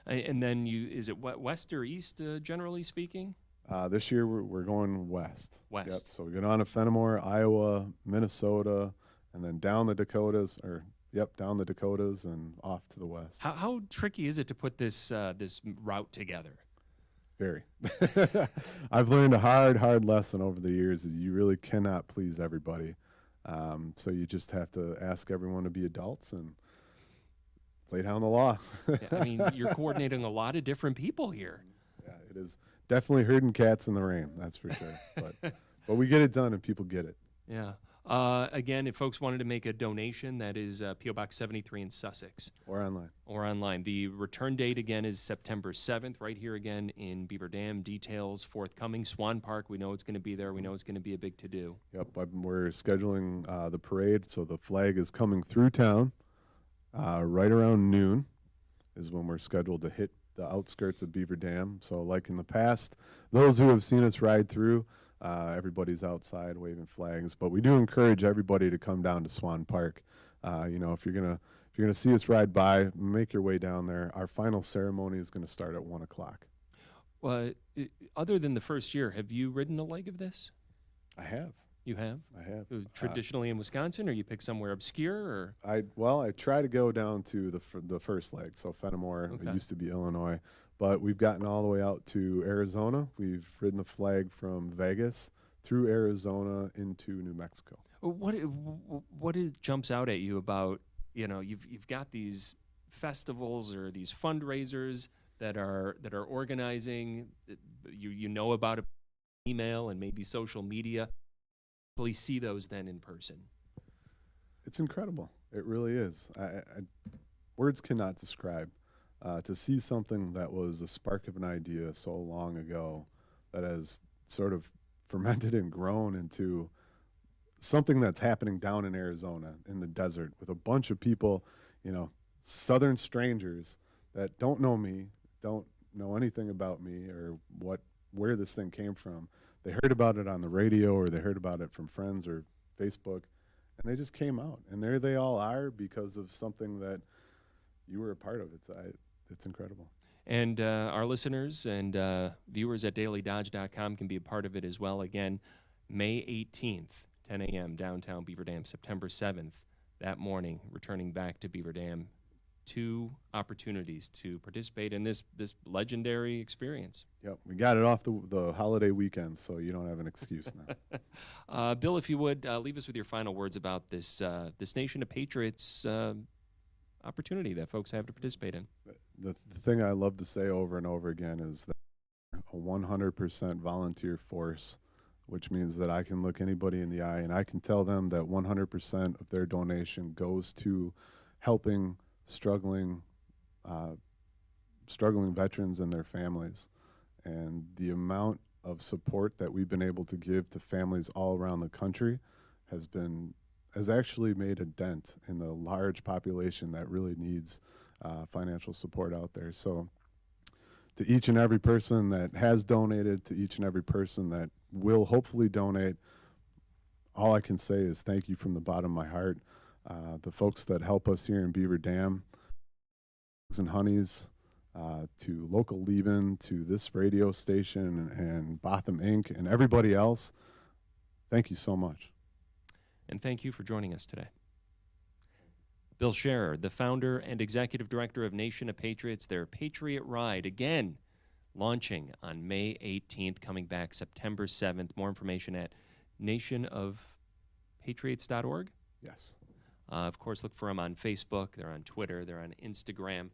And then is it west or east, generally speaking? This year we're going west. West. Yep. So we go down to Fenimore, Iowa, Minnesota, and then down the Dakotas, down the Dakotas and off to the west. How tricky is it to put this route together? Very. I've learned a hard lesson over the years is you really cannot please everybody. So you just have to ask everyone to be adults and lay down the law. Yeah, I mean, you're coordinating a lot of different people here. Yeah, it is definitely herding cats in the rain, that's for sure. But we get it done and people get it. Yeah. Again, if folks wanted to make a donation, that is P.O. Box 73 in Sussex. Or online. The return date, again, is September 7th, right here again in Beaver Dam. Details forthcoming. Swan Park, we know it's going to be there. We know it's going to be a big to-do. Yep, we're scheduling the parade, so the flag is coming through town right around noon is when we're scheduled to hit the outskirts of Beaver Dam. So like in the past, those who have seen us ride through, everybody's outside waving flags, but we do encourage everybody to come down to Swan Park. If you're gonna see us ride by, make your way down there. Our final ceremony is going to start at 1 o'clock. Well, other than the first year, have you ridden a leg of this? I have. You have? I have. Traditionally in Wisconsin, or you pick somewhere obscure? Or I try to go down to the first leg, so Fenimore. Okay. It used to be Illinois, but we've gotten all the way out to Arizona. We've ridden the flag from Vegas through Arizona into New Mexico. What jumps out at you about, you've got these festivals or these fundraisers that are organizing, you know about it, email and maybe social media. Please see those then in person. It's incredible. It really is. Words cannot describe. To see something that was a spark of an idea so long ago that has sort of fermented and grown into something that's happening down in Arizona in the desert with a bunch of people, southern strangers that don't know me, don't know anything about me or where this thing came from. They heard about it on the radio or they heard about it from friends or Facebook, and they just came out. And there they all are because of something that you were a part of. It's incredible. And our listeners and viewers at dailydodge.com can be a part of it as well. Again, May 18th, 10 a.m., downtown Beaver Dam. September 7th, that morning, returning back to Beaver Dam. 2 opportunities to participate in this legendary experience. Yep, we got it off the holiday weekend, so you don't have an excuse now. Bill, if you would, leave us with your final words about this Nation of Patriots opportunity that folks have to participate in. The thing I love to say over and over again is that a 100% volunteer force, which means that I can look anybody in the eye and I can tell them that 100% of their donation goes to helping struggling veterans and their families. And the amount of support that we've been able to give to families all around the country has actually made a dent in the large population that really needs financial support out there. So to each and every person that has donated, to each and every person that will hopefully donate, all I can say is thank you from the bottom of my heart. The folks that help us here in Beaver Dam, and Honeys, to local Lebanon, to this radio station and Botham Inc. and everybody else, thank you so much. And thank you for joining us today. Bill Scherer, the founder and executive director of Nation of Patriots, their Patriot Ride, again, launching on May 18th, coming back September 7th. More information at nationofpatriots.org. Yes. Of course, look for them on Facebook. They're on Twitter. They're on Instagram.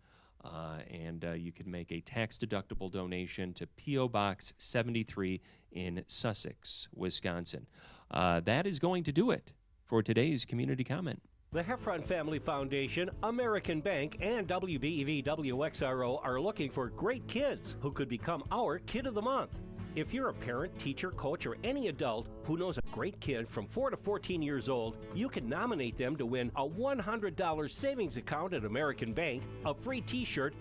And you can make a tax-deductible donation to P.O. Box 73 in Sussex, Wisconsin. That is going to do it for today's Community Comment. The Heffron Family Foundation, American Bank, and WBEV WXRO are looking for great kids who could become our Kid of the Month. If you're a parent, teacher, coach, or any adult who knows a great kid from 4 to 14 years old, you can nominate them to win a $100 savings account at American Bank, a free t-shirt,